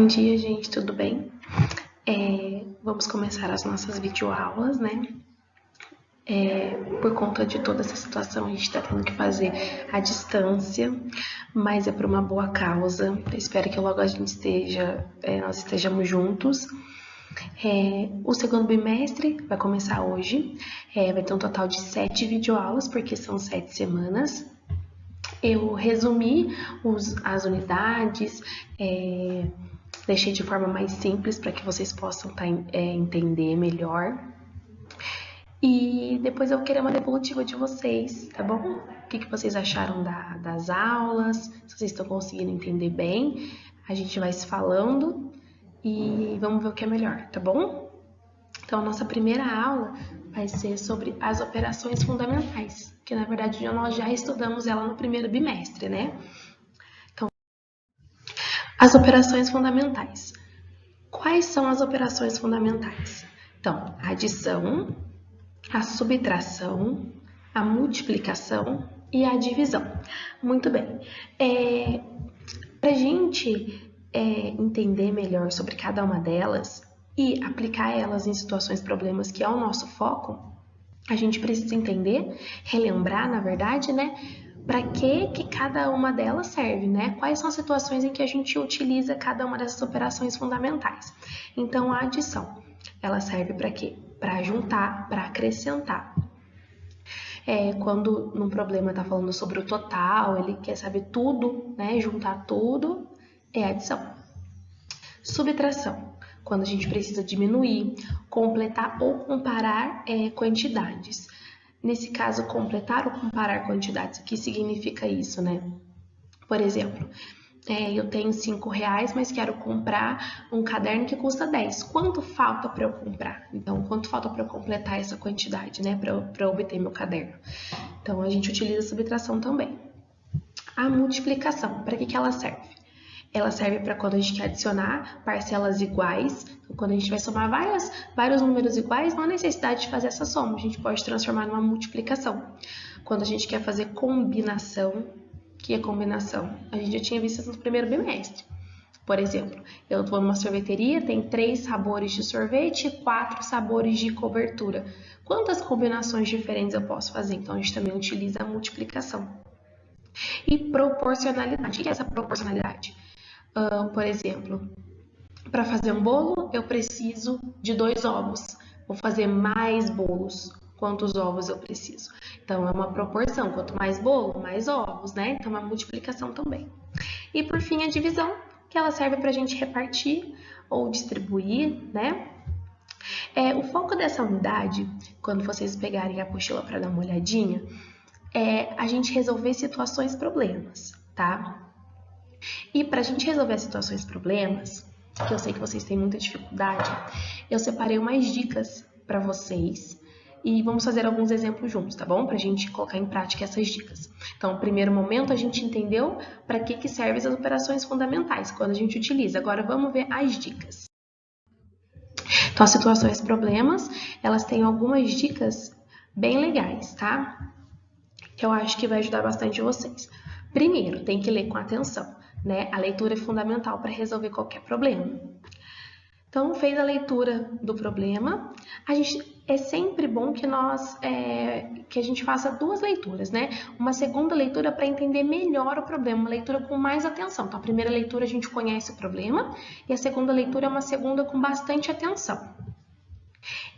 Bom dia, gente, tudo bem? Vamos começar as nossas videoaulas, né? Por conta de toda essa situação, a gente está tendo que fazer à distância, mas é por uma boa causa. Eu espero que logo nós estejamos juntos. O segundo bimestre vai começar hoje, vai ter um total de 7 videoaulas, porque são 7 semanas. Eu resumi as unidades, deixei de forma mais simples para que vocês possam entender melhor. E depois eu quero uma devolutiva de vocês, tá bom? O que vocês acharam das aulas, se vocês estão conseguindo entender bem. A gente vai se falando e vamos ver o que é melhor, tá bom? Então, a nossa primeira aula vai ser sobre as operações fundamentais, que na verdade nós já estudamos ela no primeiro bimestre, né? Então, as operações fundamentais. Quais são as operações fundamentais? Então, a adição, a subtração, a multiplicação e a divisão. Muito bem. Para a gente entender melhor sobre cada uma delas e aplicar elas em situações, problemas, que é o nosso foco, a gente precisa entender, relembrar, na verdade, né? Para que cada uma delas serve, né? Quais são as situações em que a gente utiliza cada uma dessas operações fundamentais. Então, a adição, ela serve para quê? Para juntar, para acrescentar. Quando num problema está falando sobre o total, ele quer saber tudo, né? Juntar tudo, é adição. Subtração, quando a gente precisa diminuir, completar ou comparar quantidades. Nesse caso, completar ou comparar quantidades, o que significa isso, né? Por exemplo, eu tenho R$5, mas quero comprar um caderno que custa 10. Quanto falta para eu comprar? Então, quanto falta para eu completar essa quantidade, né? Para eu obter meu caderno. Então, a gente utiliza a subtração também. A multiplicação, para que ela serve? Ela serve para quando a gente quer adicionar parcelas iguais. Então, quando a gente vai somar vários números iguais, não há necessidade de fazer essa soma. A gente pode transformar numa multiplicação. Quando a gente quer fazer combinação, que é combinação? A gente já tinha visto isso no primeiro bimestre. Por exemplo, eu estou numa sorveteria, tem 3 sabores de sorvete e 4 sabores de cobertura. Quantas combinações diferentes eu posso fazer? Então, a gente também utiliza a multiplicação. E proporcionalidade. O que é essa proporcionalidade? Por exemplo, para fazer um bolo, eu preciso de 2 ovos. Vou fazer mais bolos. Quantos ovos eu preciso? Então, é uma proporção. Quanto mais bolo, mais ovos, né? Então, é uma multiplicação também. E, por fim, a divisão, que ela serve para a gente repartir ou distribuir, né? O foco dessa unidade, quando vocês pegarem a apostila para dar uma olhadinha, é a gente resolver situações problemas, tá? E para a gente resolver as situações problemas, que eu sei que vocês têm muita dificuldade, eu separei umas dicas para vocês e vamos fazer alguns exemplos juntos, tá bom? Para a gente colocar em prática essas dicas. Então, no primeiro momento, a gente entendeu para que servem as operações fundamentais, quando a gente utiliza. Agora, vamos ver as dicas. Então, as situações problemas, elas têm algumas dicas bem legais, tá? Que eu acho que vai ajudar bastante vocês. Primeiro, tem que ler com atenção, né? A leitura é fundamental para resolver qualquer problema. Então, fez a leitura do problema, é sempre bom que a gente faça 2 leituras, né? Uma segunda leitura para entender melhor o problema, uma leitura com mais atenção. Então, a primeira leitura a gente conhece o problema e a segunda leitura é uma segunda com bastante atenção.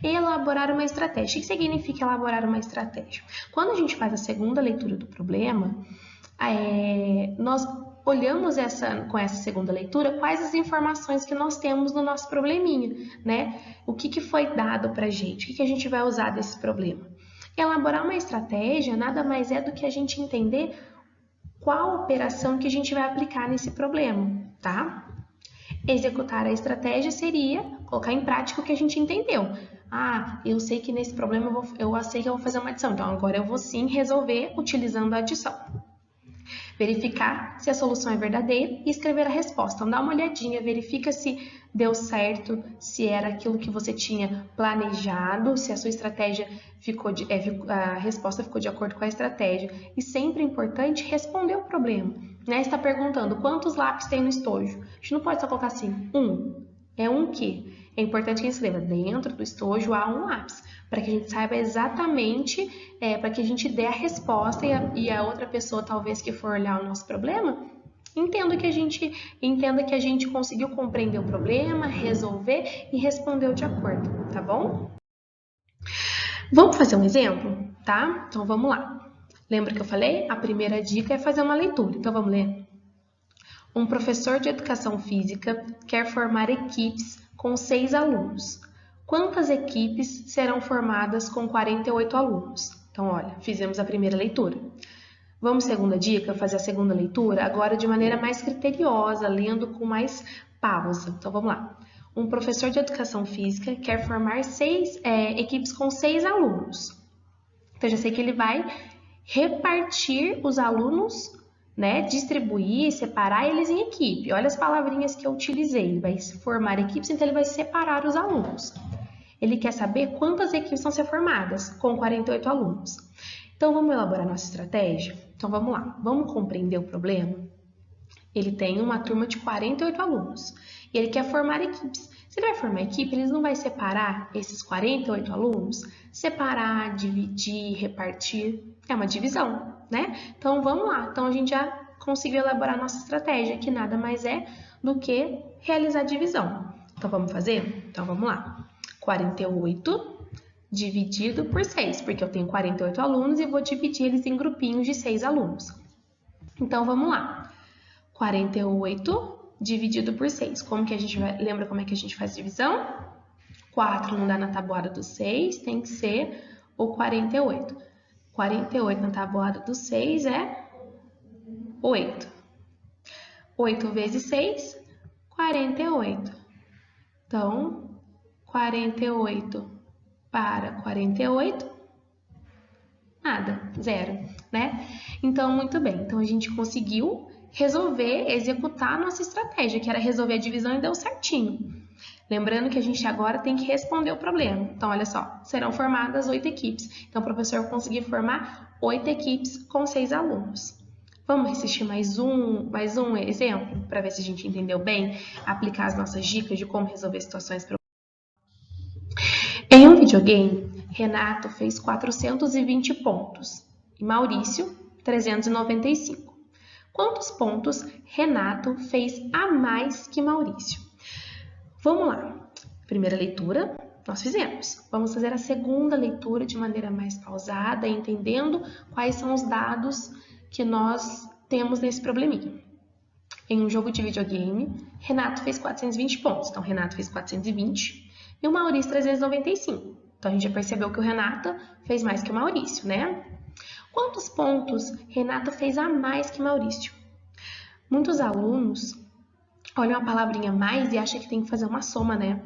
Elaborar uma estratégia. O que significa elaborar uma estratégia? Quando a gente faz a segunda leitura do problema, nós olhamos com essa segunda leitura quais as informações que nós temos no nosso probleminha, né? O que foi dado pra gente, o que a gente vai usar desse problema. Elaborar uma estratégia nada mais é do que a gente entender qual operação que a gente vai aplicar nesse problema, tá? Executar a estratégia seria colocar em prática o que a gente entendeu. Eu sei que nesse problema eu sei que eu vou fazer uma adição, então agora eu vou sim resolver utilizando a adição. verificar se a solução é verdadeira e escrever a resposta. Então, dá uma olhadinha, verifica se deu certo, se era aquilo que você tinha planejado, se a sua estratégia a resposta ficou de acordo com a estratégia. E sempre é importante responder o problema. Né? Você está perguntando quantos lápis tem no estojo. A gente não pode só colocar assim, um. É um quê? É importante que a gente escreva dentro do estojo há um lápis, para que a gente saiba exatamente, para que a gente dê a resposta e a outra pessoa, talvez, que for olhar o nosso problema, entenda que a gente conseguiu compreender o problema, resolver e respondeu de acordo, tá bom? Vamos fazer um exemplo, tá? Então vamos lá. Lembra que eu falei? A primeira dica é fazer uma leitura. Então vamos ler? Um professor de educação física quer formar equipes com 6 alunos. Quantas equipes serão formadas com 48 alunos? Então, olha, fizemos a primeira leitura. Vamos, segunda dica, fazer a segunda leitura agora de maneira mais criteriosa, lendo com mais pausa. Então, vamos lá. Um professor de educação física quer formar equipes com 6 alunos. Então, já sei que ele vai repartir os alunos, né? Distribuir, separar eles em equipe. Olha as palavrinhas que eu utilizei. Ele vai formar equipes, então ele vai separar os alunos. Ele quer saber quantas equipes vão ser formadas com 48 alunos. Então, vamos elaborar nossa estratégia? Então, vamos lá. Vamos compreender o problema? Ele tem uma turma de 48 alunos e ele quer formar equipes. Se ele vai formar equipe, ele não vai separar esses 48 alunos? Separar, dividir, repartir, é uma divisão, né? Então, vamos lá. Então, a gente já conseguiu elaborar nossa estratégia, que nada mais é do que realizar a divisão. Então, vamos fazer? Então, vamos lá. 48 dividido por 6, porque eu tenho 48 alunos e vou dividir eles em grupinhos de 6 alunos. Então, vamos lá. 48 dividido por 6. Lembra como é que a gente faz divisão? 4 não dá na tabuada do 6, tem que ser o 48. 48 na tabuada do 6 é 8. 8 vezes 6, 48. Então, 48 para 48, nada, zero, né? Então, muito bem. Então, a gente conseguiu resolver, executar a nossa estratégia, que era resolver a divisão e deu certinho. Lembrando que a gente agora tem que responder o problema. Então, olha só, serão formadas 8 equipes. Então, o professor conseguiu formar 8 equipes com 6 alunos. Vamos assistir mais um exemplo, para ver se a gente entendeu bem, aplicar as nossas dicas de como resolver situações. Em um videogame, Renato fez 420 pontos e Maurício 395. Quantos pontos Renato fez a mais que Maurício? Vamos lá. Primeira leitura, nós fizemos. Vamos fazer a segunda leitura de maneira mais pausada, entendendo quais são os dados que nós temos nesse probleminha. Em um jogo de videogame, Renato fez 420 pontos. Então, Renato fez 420 e o Maurício 395. Então, a gente já percebeu que o Renato fez mais que o Maurício, né? Quantos pontos Renato fez a mais que Maurício? Muitos alunos olham a palavrinha mais e acham que tem que fazer uma soma, né?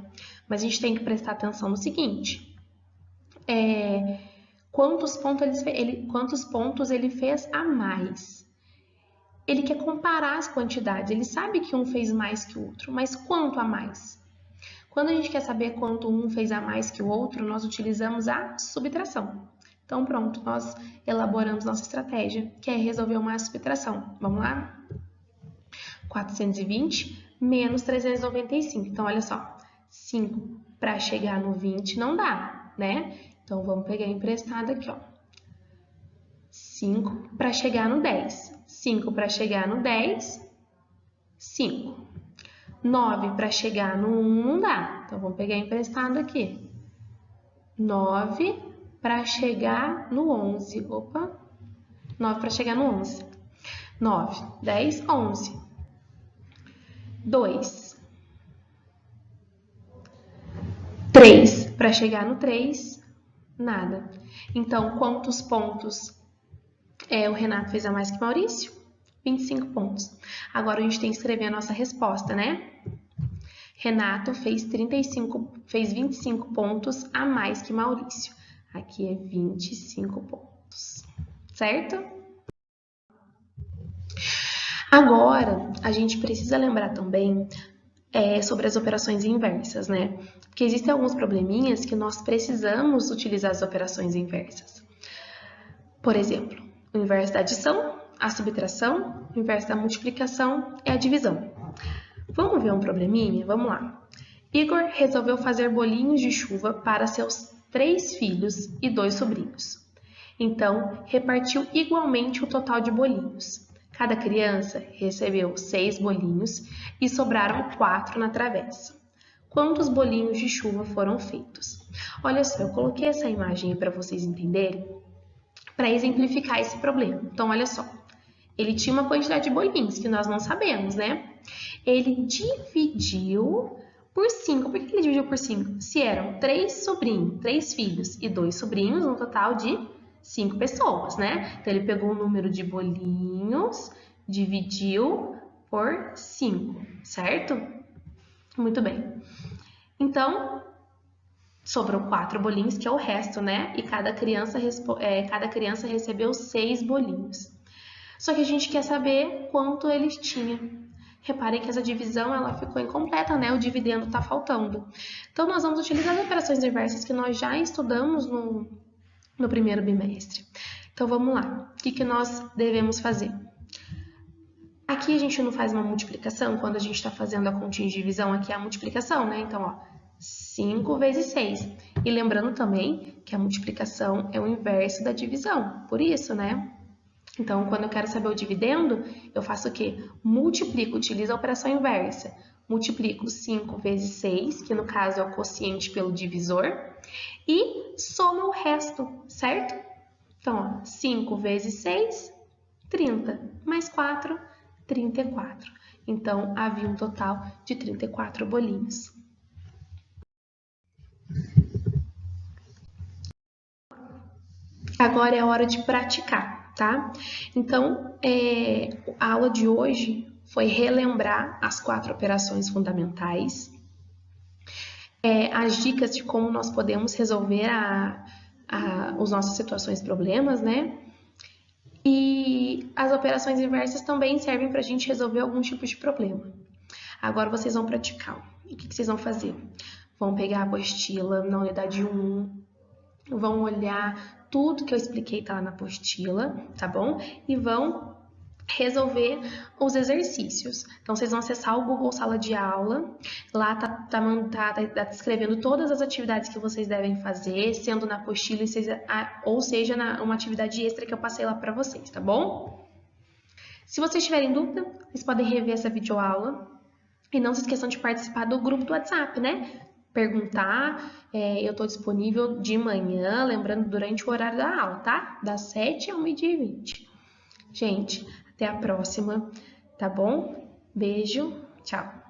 Mas a gente tem que prestar atenção no seguinte. Quantos pontos ele fez a mais? Ele quer comparar as quantidades. Ele sabe que um fez mais que o outro, mas quanto a mais? Quando a gente quer saber quanto um fez a mais que o outro, nós utilizamos a subtração. Então, pronto, nós elaboramos nossa estratégia, que é resolver uma subtração. Vamos lá? 420 menos 395. Então, olha só, 5 para chegar no 20 não dá, né? Então, vamos pegar emprestado aqui, ó. 5 para chegar no 10. 5 para chegar no 10, 5. 9 para chegar no 1 não dá. Então, vamos pegar emprestado aqui. 9 para chegar no 11. Opa! 9 para chegar no 11. 9, 10, 11. 2. 3 para chegar no 3, nada. Então, quantos pontos o Renato fez a mais que Maurício? 25 pontos. Agora, a gente tem que escrever a nossa resposta, né? Renato fez 25 pontos a mais que Maurício. Aqui é 25 pontos, certo? Agora, a gente precisa lembrar também sobre as operações inversas, né? Porque existem alguns probleminhas que nós precisamos utilizar as operações inversas. Por exemplo, o inverso da adição, a subtração, o inverso da multiplicação e a divisão. Vamos ver um probleminha? Vamos lá. Igor resolveu fazer bolinhos de chuva para seus 3 filhos e 2 sobrinhos. Então, repartiu igualmente o total de bolinhos. Cada criança recebeu 6 bolinhos e sobraram 4 na travessa. Quantos bolinhos de chuva foram feitos? Olha só, eu coloquei essa imagem para vocês entenderem, para exemplificar esse problema. Então, olha só. Ele tinha uma quantidade de bolinhos que nós não sabemos, né? Ele dividiu por 5. Por que ele dividiu por 5? Se eram 3 sobrinhos, 3 filhos e 2 sobrinhos, um total de 5 pessoas, né? Então, ele pegou o número de bolinhos, dividiu por 5, certo? Muito bem. Então, sobrou 4 bolinhos, que é o resto, né? E cada criança recebeu 6 bolinhos. Só que a gente quer saber quanto eles tinham. Reparem que essa divisão ela ficou incompleta, né? O dividendo está faltando. Então, nós vamos utilizar as operações inversas que nós já estudamos no primeiro bimestre. Então, vamos lá. O que nós devemos fazer? Aqui a gente não faz uma multiplicação, quando a gente está fazendo a continha de divisão, aqui é a multiplicação, né? Então, ó, 5 vezes 6. E lembrando também que a multiplicação é o inverso da divisão, por isso, né? Então, quando eu quero saber o dividendo, eu faço o quê? Multiplico, utilizo a operação inversa. Multiplico 5 vezes 6, que no caso é o quociente pelo divisor, e soma o resto, certo? Então, ó, 5 vezes 6, 30, mais 4, 34. Então, havia um total de 34 bolinhos. Agora é a hora de praticar, tá? Então, a aula de hoje foi relembrar as 4 operações fundamentais, as dicas de como nós podemos resolver as nossas situações e problemas, né? E as operações inversas também servem para a gente resolver algum tipo de problema. Agora vocês vão praticar. O que vocês vão fazer? Vão pegar a apostila na unidade 1, vão olhar tudo que eu expliquei tá lá na apostila, tá bom? E vão resolver os exercícios. Então, vocês vão acessar o Google Sala de Aula. Lá tá descrevendo todas as atividades que vocês devem fazer, sendo na apostila, ou seja, uma atividade extra que eu passei lá para vocês, tá bom? Se vocês tiverem dúvida, vocês podem rever essa videoaula. E não se esqueçam de participar do grupo do WhatsApp, né? Perguntar, eu estou disponível de manhã, lembrando, durante o horário da aula, tá? Das 7 ao meio-dia e 20. Gente, até a próxima, tá bom? Beijo, tchau!